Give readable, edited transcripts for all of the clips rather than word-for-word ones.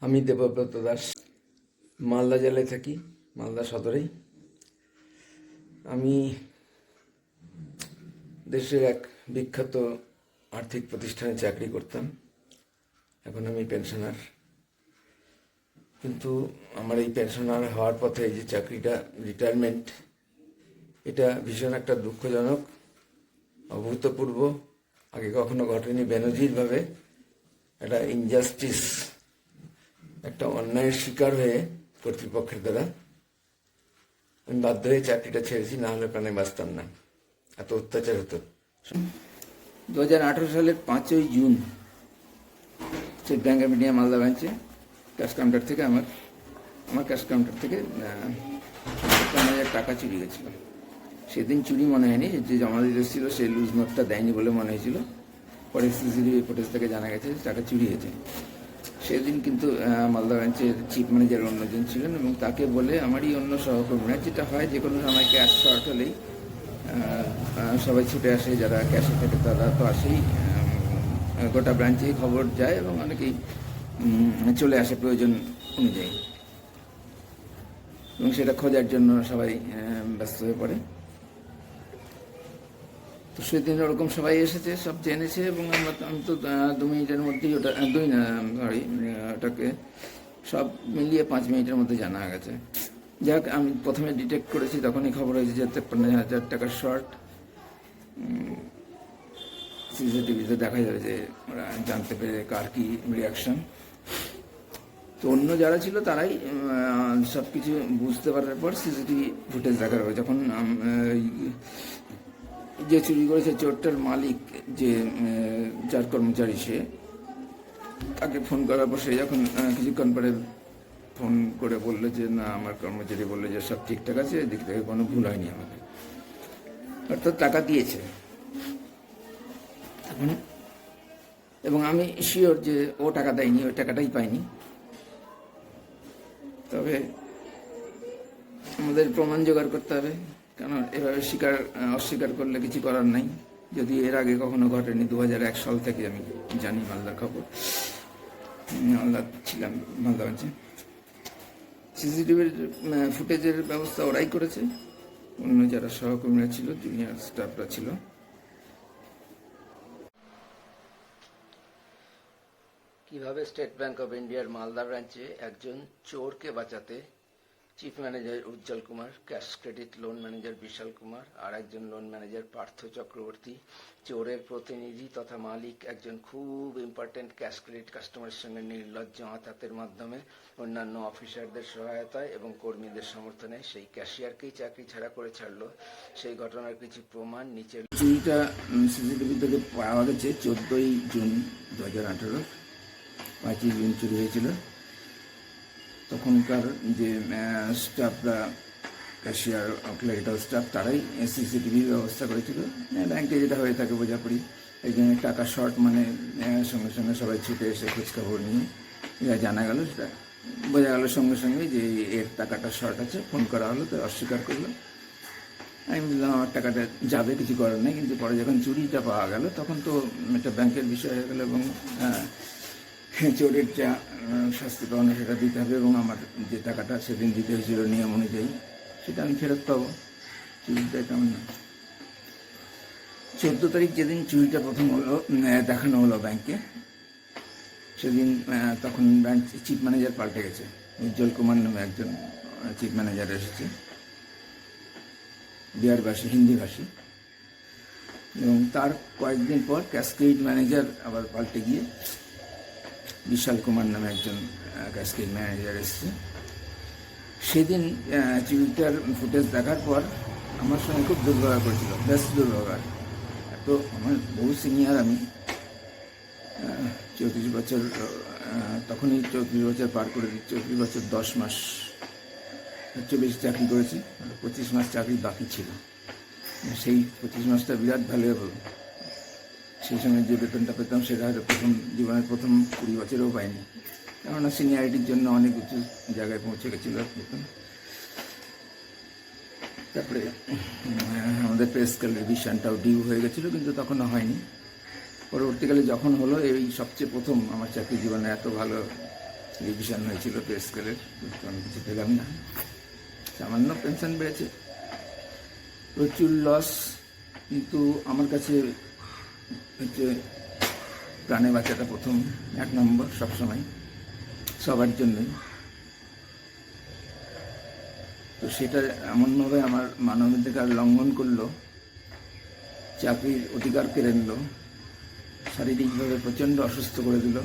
আমি দেবব্রত দাস, মালদা জেলায় থাকি, মালদা সদরেই। আমি দেশের এক বিখ্যাত আর্থিক প্রতিষ্ঠানে চাকরি করতাম। এখন আমি পেনশনার। কিন্তু আমার এই পেনশনার হওয়ার পথে এই যে চাকরিটা, রিটায়ারমেন্ট, এটা ভীষণ একটা দুঃখজনক, অভূতপূর্ব, আগে কখনো ঘটেনি, বেনজিরভাবে একটা ইনজাস্টিস, একটা অন্যায়ের শিকার হয়ে কর্তৃপক্ষের দ্বারা আমি বাধ্য হয়ে চাকরিটা ছেড়েছি, না হলে প্রাণে বাঁচতাম না, এত অত্যাচার হতো। 2018 সালের 5ই June state bank of India Malda ব্রাঞ্চে ক্যাশ কাউন্টার থেকে আমার ক্যাশ কাউন্টার থেকে 50,000 টাকা চুরি গেছিল। সেদিন চুরি মনে হয়নি, যে জমা দিতে ছিল সে লুজ নোটটা দেয়নি বলে মনে হয়েছিল। পরে সিসিটিভি ফুটেজ থেকে জানা গেছে টাকা চুরি হয়েছে। সেদিন কিন্তু মালদা ব্রাঞ্চের চিফ ম্যানেজার অন্যজন ছিলেন, এবং তাকে বলে আমারই অন্য সহকর্মীরা, যেটা হয় যে কোনো সময় ক্যাশ শর্ট হলেই সবাই ছুটে আসে, যারা ক্যাশে থাকে তারা তো আসেই, গোটা ব্রাঞ্চেই খবর যায় এবং অনেকেই চলে আসে প্রয়োজন অনুযায়ী, এবং সেটা খোঁজার জন্য সবাই ব্যস্ত হয়ে পড়ে। তো সেদিন ওরকম সবাই এসেছে, সব জেনেছে, এবং আমি তো 2 মিনিটের মধ্যেই ওটাকে সব মিলিয়ে 5 মিনিটের মধ্যে জানা গেছে। যাক, আমি প্রথমে ডিটেক্ট করেছি, তখনই খবর হয়েছে যে 53,000 টাকার শর্ট। সিসিটিভিতে দেখা যাবে যে ওরা জানতে পেরে কার কি রিয়াকশন। তো অন্য যারা ছিল তারাই সব কিছু বুঝতে পারার পর সিসিটিভি ফুটেজ দেখার পর, যখন যে চুরি করেছে চোরটার মালিক, যে যার কর্মচারী, সে তাকে ফোন করার পর সে যখন কিছুক্ষণ পরে ফোন করে বললো যে না, আমার কর্মচারী বললো যে সব ঠিকঠাক আছে, এদিক থেকে কোনো ভুল হয়নি আমাকে, অর্থাৎ টাকা দিয়েছে। এখন এবং আমি শিওর যে ও টাকা দেয়নি, ওই টাকাটাই পাইনি। তবে আমাদের প্রমাণ জোগাড় করতে হবে, কারণ এভাবে অস্বীকার করলে কিছু করার নাই। যদি এর আগে কখনো ঘটেনি, 2001 সাল থেকে আমি জানি মালদার খবর, মালদা ছিলাম, মালদা ব্রাঞ্চে। সিসিটিভির ফুটেজের ব্যবস্থা ওরাই করেছে, অন্য যারা সহকর্মীরা ছিল, জুনিয়র স্টাফরা ছিল। কিভাবে স্টেট ব্যাংক অফ ইন্ডিয়ার মালদা ব্রাঞ্চে একজন চোরকে বাঁচাতে chief manager Ujjwal Kumar, cash credit loan manager Bishal Kumar, আর একজন লোন ম্যানেজার পার্থ চক্রবর্তী, চোরের প্রতিনিধি তথা মালিক একজন খুব ইম্পর্টেন্ট ক্যাশ ক্রেডিট কাস্টমারের সঙ্গে নির্লজ্জ আঁতাতের মাধ্যমে অন্যান্য অফিসারদের সহায়তায় এবং কর্মীদের সমর্থনে সেই ক্যাশিয়ারকেই চাকরি ছাড়া করে ছাড়লো, সেই ঘটনার কিছু প্রমাণ নিচে। চুরিটা সিসিটিভি থেকে পাওয়া গেছে 14ই জুন 2018, 5ই জুন চুরি হয়েছিল। তখনকার যে স্টাফরা, ক্যাশিয়ার, ক্লেরিক্যাল স্টাফ, তারাই সিসিটিভির ব্যবস্থা করেছিল। ব্যাংকে যেটা হয়ে থাকে বোঝাপড়ি, একজনের টাকা শর্ট মানে সঙ্গে সঙ্গে সবাই ছুটে এসে খোঁজখবর নিয়ে যা জানা গেল, সেটা বোঝা গেল সঙ্গে সঙ্গে যে এর টাকাটা শর্ট আছে। ফোন করা হলো, তো অস্বীকার করলো। আমি বললাম আমার টাকাটা যাবে, কিছু করার নেই। কিন্তু পরে যখন চুরিটা পাওয়া গেল, তখন তো একটা ব্যাংকের বিষয় হয়ে গেল, এবং চোরের যা শাস্তি পাওয়ানো সেটা দিতে হবে, এবং আমার যে টাকাটা সেদিন দিতে হয়েছিল নিয়ম অনুযায়ী, সেটা আমি ফেরত পাবো। চুরিটা কেমন না। 14 তারিখ যেদিন চুরিটা প্রথম হলো, দেখানো হলো ব্যাংকে, সেদিন তখন ব্যাংক চিফ ম্যানেজার পাল্টে গেছে। উজ্জ্বল কুমার নামে একজন চিফ ম্যানেজার এসেছে, বিহারভাষী, হিন্দিভাষী, এবং তার কয়েকদিন পর ক্যাশ ক্রেডিট ম্যানেজার আবার পাল্টে গিয়ে বিশাল কুমার নামে একজন ক্যাশ ক্রেডিট ম্যানেজার এসেছে। সেদিন চুরিটার ফুটেজ দেখার পর আমার সঙ্গে খুব দুর্ব্যবহার করেছিল, বেশ দুর্ব্যবহার। এত আমার বহু সিনিয়র, আমি 34 বছর, তখনই 34 বছর পার করে দিই, 34 বছর 10 মাস, 40 চাকরি করেছি, 25 মাস চাকরি বাকি ছিল। সেই 25 মাসটা বিরাট ভ্যালুয়েবল। সেই সময় যে বেতনটা পেতাম সেটা হয়তো জীবনের প্রথম 20 বছরেও পাইনি, কেননা সিনিয়রিটির জন্য অনেক উঁচু জায়গায় পৌঁছে গেছিল বেতন। তারপরে আমাদের পে স্কেল রিভিশনটাও ডিউ হয়ে গেছিলো, কিন্তু তখনও হয়নি। পরবর্তীকালে যখন হলো, এই সবচেয়ে প্রথম আমার চাকরি জীবনে এত ভালো রিভিশন হয়েছিল পে স্কেলের, আমি কিছু পেলাম না। সামান্য পেনশন বেড়েছে, প্রচুর লস, কিন্তু আমার কাছে হচ্ছে প্রাণে বাঁচাটা প্রথম, 1 নম্বর সবসময়, সবার জন্যই। তো সেটা এমনভাবে আমার মানবাধিকার লঙ্ঘন করলো, চাকরির অধিকার কেড়ে নিল, শারীরিকভাবে প্রচণ্ড অসুস্থ করে দিল।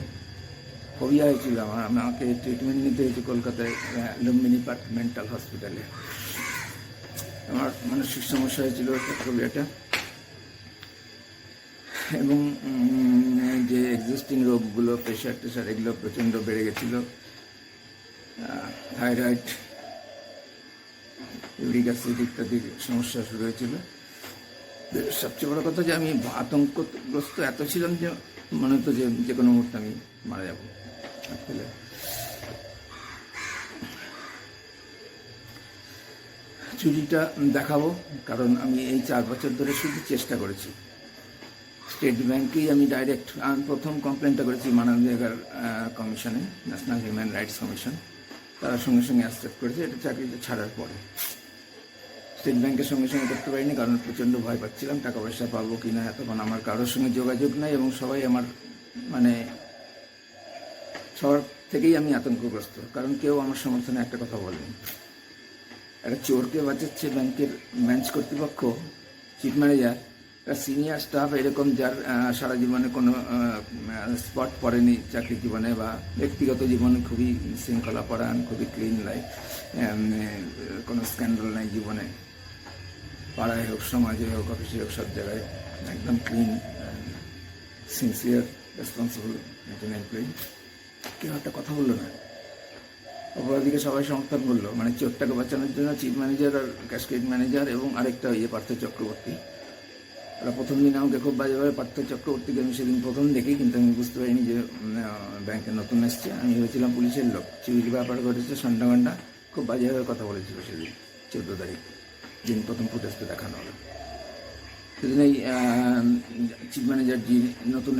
ফোবিয়া হয়েছিল আমাকে ট্রিটমেন্ট নিতে হয়েছে কলকাতায় লুম্বিনী পার্ক মেন্টাল হসপিটালে। আমার মানসিক সমস্যা হয়েছিল ফোবিয়াটা, এবং যে এক্সিস্টিং রোগগুলো, প্রেশার টেশার, এগুলো প্রচণ্ড বেড়ে গেছিলো। থাইরয়েড, ইউরিক অ্যাসিড ইত্যাদির সমস্যা শুরু হয়েছিল। সবচেয়ে বড় কথা যে আমি আতঙ্কগ্রস্ত এত ছিলাম যে মনে হতো যে কোনো মুহূর্তে আমি মারা যাব। আসলে চুরিটা দেখাবো, কারণ আমি এই 4 বছর ধরে শুধু চেষ্টা করেছি। স্টেট ব্যাংকেই আমি ডাইরেক্ট প্রথম কমপ্লেনটা করেছি মানবাধিকার কমিশনে, ন্যাশনাল হিউম্যান রাইটস কমিশন। তারা সঙ্গে সঙ্গে অ্যাকসেপ্ট করেছে, এটা চাকরিটা ছাড়ার পরে। স্টেট ব্যাংকের সঙ্গে সঙ্গে করতে পারিনি, কারণ প্রচণ্ড ভয় পাচ্ছিলাম টাকা পয়সা পাবো কি না। তখন আমার কারোর সঙ্গে যোগাযোগ নাই, এবং সবাই আমার সবার থেকেই আমি আতঙ্কগ্রস্ত, কারণ কেউ আমার সমর্থনে একটা কথা বলেনি। একটা চোরকে বাঁচাচ্ছে ব্যাংকের ব্রাঞ্চ কর্তৃপক্ষ, চিফ ম্যানেজার, একটা সিনিয়র স্টাফ এরকম, যার সারা জীবনে কোনো স্পট পড়েনি চাকরি জীবনে বা ব্যক্তিগত জীবনে, খুবই শৃঙ্খলা পরায়ণ, খুবই ক্লিন লাইফ, কোনো স্ক্যান্ডাল নাই জীবনে, পাড়ায় হোক, সমাজে হোক, অফিসে হোক, সব জায়গায় একদম ক্লিন, সিনসিয়ার, রেসপন্সিবল একজন এমপ্লয়ি। কেউ একটা কথা বললো না, অপরাধীকে সবাই সমর্থন করলো, চোরটাকে বাঁচানোর জন্য চিফ ম্যানেজার আর ক্যাশকেড ম্যানেজার এবং আরেকটা পার্থ চক্রবর্তী। ওরা প্রথম দিন আমাকে খুব বাজেভাবে, পার্থ চক্রবর্তীকে আমি সেদিন প্রথম দেখি, কিন্তু আমি বুঝতে পারিনি যে ব্যাংকে নতুন এসছে। আমি ভেবেছিলাম পুলিশের লোক। চুরির ব্যাপার ঘটেছে, সন্ডাগন্ডা, খুব বাজেভাবে কথা বলেছিল সেদিন, 14 তারিখ, যিনি প্রথম ফুটেজটা দেখানো হলো। সেদিন এই চিফ ম্যানেজার যে নতুন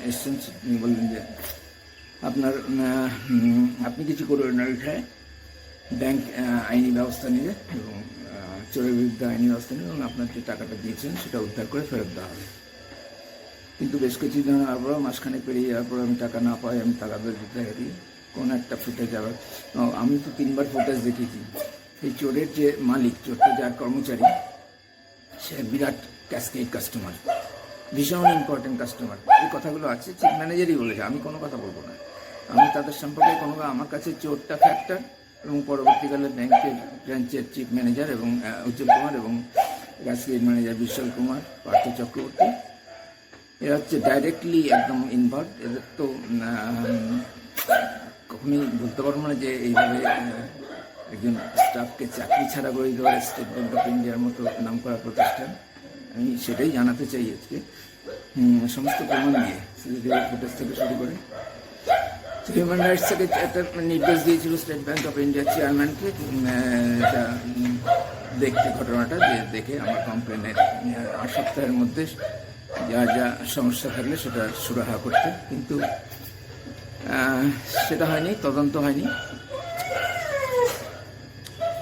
এসছেন, তিনি বললেন যে আপনি কিছু করবেন না, উঠায় ব্যাংক আইনি ব্যবস্থা নেবে এবং চোরের বিরুদ্ধে আইনি ব্যবস্থা নেবে, এবং আপনার যে টাকাটা দিয়েছেন সেটা উদ্ধার করে ফেরত দেওয়া হবে। কিন্তু বেশ কিছুদিন হওয়ার পর, মাসখানে পেরিয়ে যাওয়ার পর আমি টাকা না পাই, আমি টাকা দিতে থাকি। কোনো একটা ফুটেজ আবার, আমি তো 3বার ফুটেজ দেখেছি। এই চোরের যে মালিক, চোরটা যার কর্মচারী, সে বিরাট ক্যাশকেড কাস্টমার, ভীষণ ইম্পর্টেন্ট কাস্টমার। এই কথাগুলো আছে, চিফ ম্যানেজারই বলেছে, আমি কোনো কথা বলবো না। আমি তাদের সম্পর্কে আমার কাছে চোরটা ফ্যাক্টর, এবং পরবর্তীকালে ব্যাংকের ব্রাঞ্চের চিফ ম্যানেজার এবং উজ্জ্বল কুমার এবং ক্যাশকেড ম্যানেজার বিশাল কুমার, পার্থ চক্রবর্তী, এরা হচ্ছে ডাইরেক্টলি একদম ইনভলভ। এদের তো কখনোই বলতে পারবো না যে এইভাবে একজন স্টাফকে চাকরি ছাড়া করে দিতে পারে স্টেট ব্যাংক অফ ইন্ডিয়ার মতো নাম করা প্রতিষ্ঠান। আমি সেটাই জানাতে চাই আজকে, সমস্ত প্রমাণ দিয়ে, সিসিটিভি ফুটেজ থেকে শুরু করে। হিউম্যান রাইটস থেকে একটা নির্দেশ দিয়েছিল স্টেট ব্যাংক অফ ইন্ডিয়ার চেয়ারম্যানকে, এটা দেখতে, ঘটনাটা দেখে আমার কমপ্লেনের 8 সপ্তাহের মধ্যে যা যা সমস্যা থাকলে সেটা সুরাহা করতে। কিন্তু সেটা হয়নি, তদন্ত হয়নি।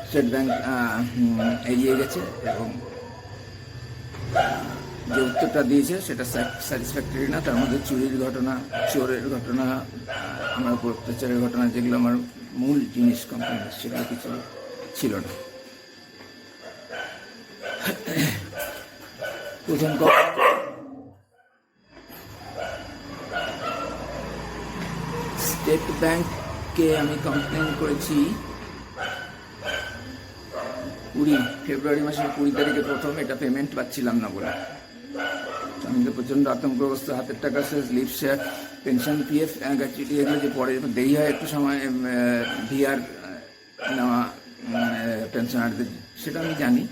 স্টেট ব্যাংক এগিয়ে গেছে, এবং যে উত্তরটা দিয়েছে সেটা স্যাটিসফ্যাক্টরি না। তার মধ্যে চুরির ঘটনা, চোরের ঘটনা, আমার উপর অত্যাচারের ঘটনা, যেগুলো আমার মূল জিনিস কমপ্লেন, সেগুলো কিছু ছিল না। প্রথম স্টেট ব্যাংককে আমি কমপ্লেন করেছি ফেব্রুয়ারি মাসের 20 তারিখে প্রথম। এটা পেমেন্ট পাচ্ছিলাম না বলে আমি তো প্রচণ্ড আতঙ্কগ্রস্ত। হাতের টাকা শেষ, leave share, pension, PF, gratuity, এগুলো যে পরে দেরি হয় একটু সময়, ভিআর নেওয়া পেনশনারদের, সেটা আমি জানি।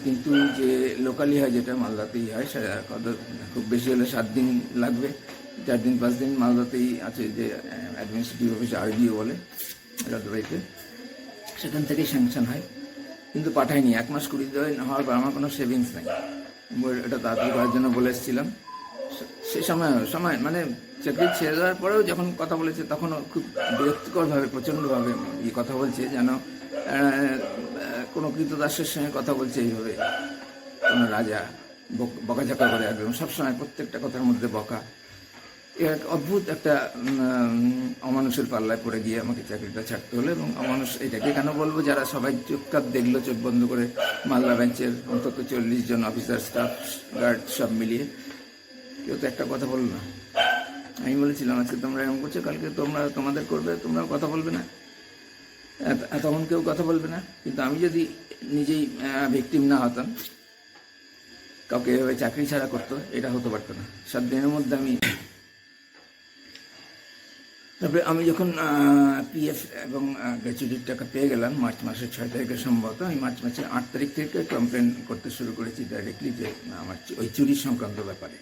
কিন্তু যে লোকালি হয়, যেটা মালদাতেই হয়, সেটা খুব বেশি হলে 7 দিন লাগবে, 4 দিন 5 দিন। মালদাতেই আছে যে অ্যাডমিনিস্ট্রেটিভ অফিস, আরডিও বলে রাজবাড়িতে, সেখান থেকেই স্যাংশন হয়। কিন্তু পাঠায়নি। 1 মাস 20 দিন হওয়ার পর আমার কোনো সেভিংস নেই। এটা তাড়াতাড়ি করার জন্য বলে এসেছিলাম। সে সময় চাকরি ছেড়ে দেওয়ার পরেও যখন কথা বলেছে তখনও খুব বিরক্তিকরভাবে প্রচণ্ডভাবে কথা বলছে, যেন কোনো কৃতদাসের সঙ্গে কথা বলছে এইভাবে, কোনো রাজা বকাঝকা করে একদম সবসময় প্রত্যেকটা কথার মধ্যে বকা। এক অদ্ভুত একটা অমানুষের পাল্লায় পড়ে গিয়ে আমাকে চাকরিটা ছাড়তে হলো। এবং অমানুষ এটাকে কেন বলবো, যারা সবাই চুপচাপ দেখলো চোখ বন্ধ করে, মালদা ব্রাঞ্চের অন্তত 40 জন অফিসার, স্টাফ, গার্ড সব মিলিয়ে, কেউ তো একটা কথা বললো না। আমি বলেছিলাম আজকে তোমরা এরকম করছো, কালকে তোমাদের করবে, তোমরা কথা বলবে না, তখন কেউ কথা বলবে না। কিন্তু আমি যদি নিজেই ভিকটিম না হতাম, কাউকে এভাবে চাকরি ছাড়া করতো, এটা হতে পারতো না। 7 দিনের মধ্যে তারপরে আমি যখন পিএফ এবং গ্র্যাচুইটির টাকা পেয়ে গেলাম মার্চ মাসের 6 তারিখে সম্ভবত, আমি মার্চ মাসের 8 তারিখ থেকে কমপ্লেন করতে শুরু করেছি ডাইরেক্টলি, যে আমার ওই চুরি সংক্রান্ত ব্যাপারে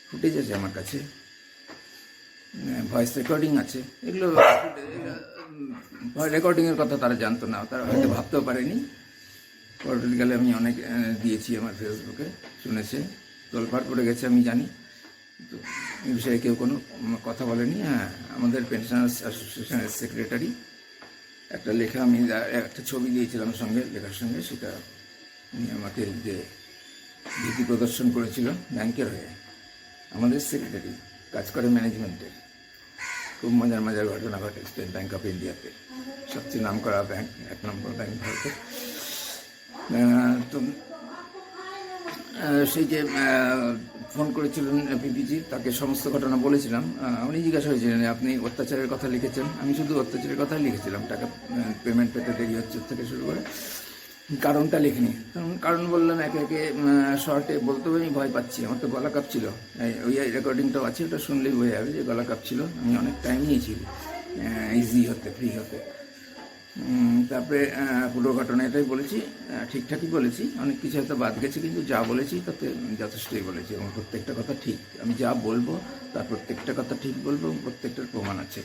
ফুটেজ আছে আমার কাছে, ভয়েস রেকর্ডিং আছে। এগুলো রেকর্ডিংয়ের কথা তারা জানতো না, তারা হয়তো ভাবতেও পারেনি। পরবর্তীকালে আমি অনেক দিয়েছি আমার ফেসবুকে, শুনেছে, তোলপাড় পড়ে গেছে আমি জানি, তো এই বিষয়ে কেউ কোনো কথা বলেনি। হ্যাঁ, আমাদের পেনশনার্স অ্যাসোসিয়েশনের সেক্রেটারি একটা লেখা, আমি একটা ছবি দিয়েছিলাম সঙ্গে, লেখার সঙ্গে, সেটা উনি আমাকে যে ভীতি প্রদর্শন করেছিল ব্যাংকের হয়ে। আমাদের সেক্রেটারি কাজ করে ম্যানেজমেন্টের, খুব মজার মজার ঘটনা ঘটে স্টেট ব্যাংক অফ ইন্ডিয়াতে, সবচেয়ে নাম করা ব্যাংক, 1 নম্বর ব্যাংক ভারতের। তো সেই যে ফোন করেছিলেন পিপিজি, তাকে সমস্ত ঘটনা বলেছিলাম। উনি জিজ্ঞাসা হয়েছিলেন আপনি অত্যাচারের কথা লিখেছেন। আমি শুধু অত্যাচারের কথাই লিখেছিলাম, টাকা পেমেন্ট পেতে দেরি হচ্ছে থেকে শুরু করে, কারণটা লিখিনি। কারণ বললাম একে একে, শর্টে বলতে আমি ভয় পাচ্ছি, আমার তো গলা কাঁপছিল। ওই রেকর্ডিংটাও আছে, ওটা শুনলেই বোঝা যাবে যে গলা কাঁপছিল। আমি অনেক টাইম নিয়েছি ইজি হতে, ফ্রি হতে। তারপরে পুরো ঘটনা এটাই বলেছি, ঠিকঠাকই বলেছি, অনেক কিছু হয়তো বাদ গেছে, কিন্তু যা বলেছি তাতে যথেষ্টই বলেছি। এবং প্রত্যেকটা কথা ঠিক, আমি যা বলবো তার প্রত্যেকটা কথা ঠিক বলবো, এবং প্রত্যেকটার প্রমাণ আছে,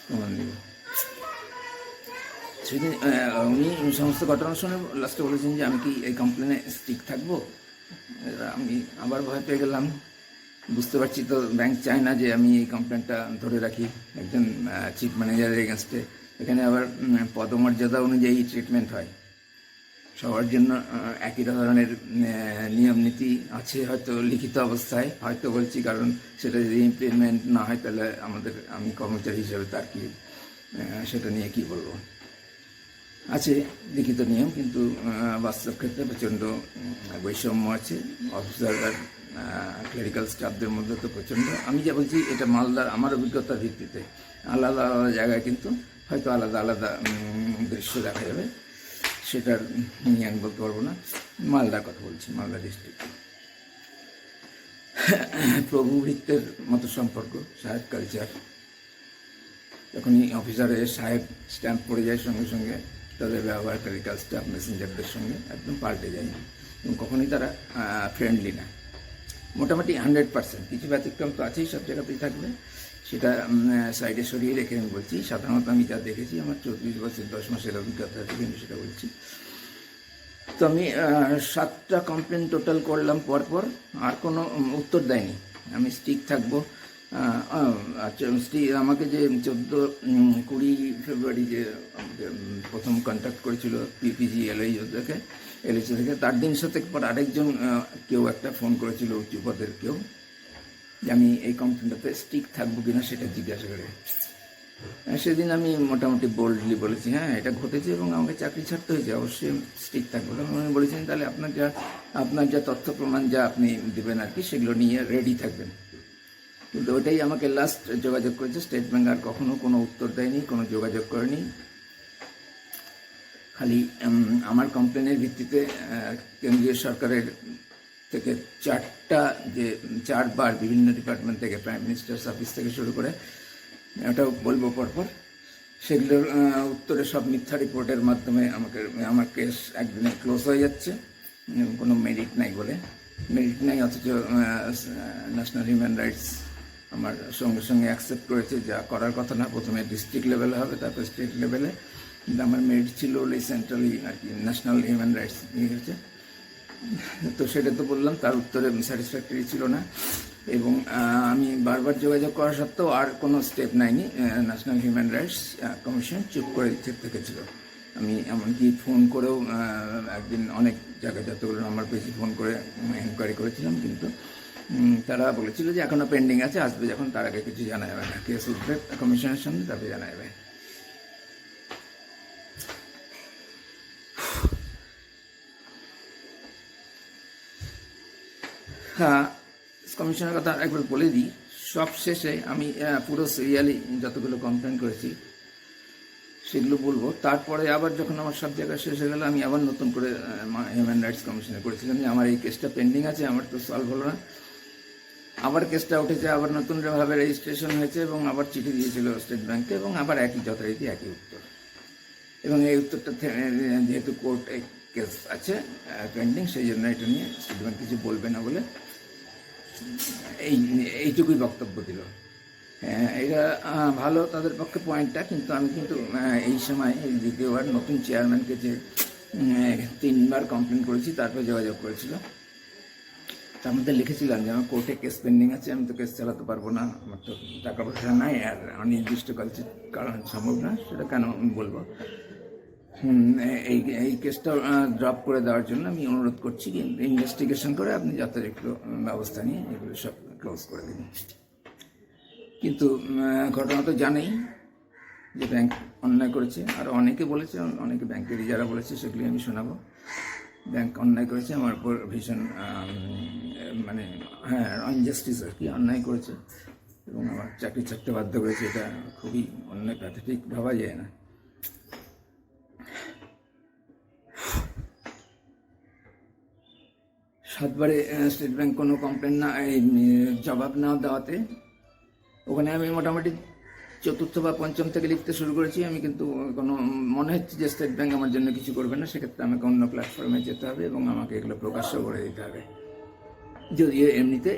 প্রমাণ দেব। সেদিন উনি সমস্ত ঘটনা শুনে লাস্টে বলেছেন যে আমি কি এই কমপ্লেনে স্টিক থাকবো। আমি আবার ভয় পেয়ে গেলাম, বুঝতে পারছি তো ব্যাংক চায় না যে আমি এই কমপ্লেনটা ধরে রাখি একজন চিফ ম্যানেজারের এগেনস্টে। এখানে আবার পদমর্যাদা অনুযায়ী ট্রিটমেন্ট হয়, সবার জন্য একই ধরনের নিয়ম নীতি আছে, হয়তো লিখিত অবস্থায়, হয়তো বলছি কারণ সেটা যদি ইমপ্লিমেন্ট না হয় তাহলে আমি কর্মচারী হিসেবে তার কি, সেটা নিয়ে কি বলবো, আছে লিখিত নিয়ম, কিন্তু বাস্তব ক্ষেত্রে প্রচণ্ড বৈষম্য আছে অফিসার আর ক্লেরিক্যাল স্টাফদের মধ্যে তো প্রচণ্ড। আমি যা বলছি এটা মালদার আমার অভিজ্ঞতার ভিত্তিতে, আলাদা আলাদা জায়গায় কিন্তু হয়তো আলাদা আলাদা দৃশ্য দেখা যাবে, সেটার নিয়ে আমি বলতে পারবো না। মালদার কথা বলছি, মালদা ডিস্ট্রিক্ট। প্রভু ভৃত্যের মতো সম্পর্ক, সাহেব কালচার। যখনই অফিসারের সাহেব স্ট্যাম্প পড়ে যায়, সঙ্গে সঙ্গে তাদের ব্যবহার ক্লেরিক্যাল স্টাফ মেসেঞ্জারদের সঙ্গে একদম পাল্টে যায়, এবং কখনোই তারা ফ্রেন্ডলি না, মোটামুটি 100%। কিছু ব্যতিক্রম তো আছেই, সব জায়গাতেই থাকবে, সেটা সাইডে সরিয়ে রেখে আমি বলছি। সাধারণত আমি যা দেখেছি, আমার 34 বছর 10 মাসের অভিজ্ঞতা থেকে আমি সেটা বলছি। তো আমি 7টা কমপ্লেন টোটাল করলাম পরপর, আর কোনো উত্তর দেয়নি। আমি স্টিক থাকবো। আমাকে যে 14-20 ফেব্রুয়ারি যে প্রথম কন্ট্যাক্ট করেছিল পিপিজি এলআইসি থেকে, তার দিন সাথে পর আরেকজন কেউ একটা ফোন করেছিল, উচ্চ পদের কেউ, যে আমি এই কমপ্লেনটাতে স্টিক থাকবো কিনা সেটা জিজ্ঞাসা করে। সেদিন আমি মোটামুটি বোল্ডলি বলেছি হ্যাঁ এটা ঘটেছে এবং আমাকে চাকরি ছাড়তে হয়েছে, অবশ্যই স্টিক থাকবো। তখন উনি বলেছেন তাহলে আপনার যা তথ্য প্রমাণ যা আপনি দেবেন আর কি, সেগুলো নিয়ে রেডি থাকবেন। কিন্তু ওটাই আমাকে লাস্ট যোগাযোগ করেছে স্টেট ব্যাংক, আর কখনো কোনো উত্তর দেয়নি, কোনো যোগাযোগ করেনি। খালি আমার কমপ্লেনের ভিত্তিতে কেন্দ্রীয় সরকারের থেকে 4বার বিভিন্ন ডিপার্টমেন্ট থেকে, প্রাইম মিনিস্টার্স অফিস থেকে শুরু করে, ওটাও বলবো পরপর, সেগুলোর উত্তরে সব মিথ্যা রিপোর্টের মাধ্যমে আমার কেস একদিনে ক্লোজ হয়ে যাচ্ছে, কোনো মেরিট নাই বলে। মেরিট নাই, অথচ ন্যাশনাল হিউম্যান রাইটস আমার সঙ্গে সঙ্গে অ্যাকসেপ্ট করেছে, যা করার কথা না। প্রথমে ডিস্ট্রিক্ট লেভেলে হবে, তারপর স্টেট লেভেলে, কিন্তু আমার মেরিট ছিল ওই সেন্ট্রালি আর কি, ন্যাশনাল হিউম্যান রাইটস নিয়ে গেছে। তো সেটা তো বললাম, তার উত্তরে স্যাটিসফ্যাক্টরি ছিল না, এবং আমি বারবার যোগাযোগ করা সত্ত্বেও আর কোনো স্টেপ নেয়নি ন্যাশনাল হিউম্যান রাইটস কমিশন, চুপ করে থেকেছিল। আমি এমনকি ফোন করেও একদিন অনেক জায়গায় যতগুলো নাম্বার পেয়েছি ফোন করে এনকোয়ারি করেছিলাম, কিন্তু তারা বলেছিল যে এখনও পেন্ডিং আছে, আসবে যখন তার আগে কিছু জানা যাবে না, কেস উঠবে কমিশনের সামনে তারপরে জানা যাবে। হ্যাঁ, কমিশনের কথা একবার বলে দিই। সব শেষে আমি পুরো সিরিয়ালি যতগুলো কমপ্লেন করেছি সেগুলো বলবো। তারপরে আবার যখন আমার সব জায়গায় শেষ হয়ে গেল, আমি আবার নতুন করে হিউম্যান রাইটস কমিশনে করেছিলাম যে আমার এই কেসটা পেন্ডিং আছে, আমার তো সলভ হলো না। আবার কেসটা উঠেছে, আবার নতুনভাবে রেজিস্ট্রেশন হয়েছে, এবং আবার চিঠি দিয়েছিল স্টেট ব্যাংকে, এবং আবার একই যথারীতি একই উত্তর। এবং এই উত্তরটা যেহেতু কোর্টে কেস আছে পেন্ডিং, সেই জন্য এটা নিয়ে স্টেট ব্যাংক কিছু বলবে না বলে এইটুকুই বক্তব্য দিল। এটা ভালো তাদের পক্ষে পয়েন্টটা, কিন্তু আমি কিন্তু এই সময় এই দ্বিতীয়বার নতুন চেয়ারম্যানকে যে 3বার কমপ্লেন করেছি, তারপরে যোগাযোগ করেছিল, তার মধ্যে লিখেছিলাম যে আমার কোর্টে কেস পেন্ডিং আছে, আমি তো কেস চালাতে পারবো না, আমার তো টাকা পয়সা নাই, আর অনির্দিষ্ট কারণ সম্ভব না, সেটা কেন আমি বলবো। এই কেসটা ড্রপ করে দেওয়ার জন্য আমি অনুরোধ করছি, ইনভেস্টিগেশন করে আপনি যথাযথ ব্যবস্থা নিয়ে এগুলো সব ক্লোজ করে দিন। কিন্তু ঘটনা তো জানেই যে ব্যাংক অন্যায় করেছে, আর অনেকে বলেছে, অনেকে ব্যাংকেরই যারা বলেছে সেগুলি আমি শোনাবো। ব্যাংক অন্যায় করেছে, আমার উপর ভীষণ মানে আনজাস্টিস আর কি, অন্যায় করেছে, এবং আমার চাকরি ছাড়তে বাধ্য করেছে। এটা খুবই অন্যায়, প্যাথেটিক, ভাবা যায় না। সাতবারে স্টেট ব্যাংক কোনো কমপ্লেন না, জবাব না দেওয়াতে ওখানে আমি মোটামুটি 4র্থ বা 5ম থেকে লিখতে শুরু করেছি। আমি কিন্তু কোনো মনে হচ্ছে যে স্টেট ব্যাংক আমার জন্য কিছু করবে না, সেক্ষেত্রে আমাকে অন্য প্ল্যাটফর্মে যেতে হবে এবং আমাকে এগুলো প্রকাশ্য করে দিতে হবে, যদিও এমনিতে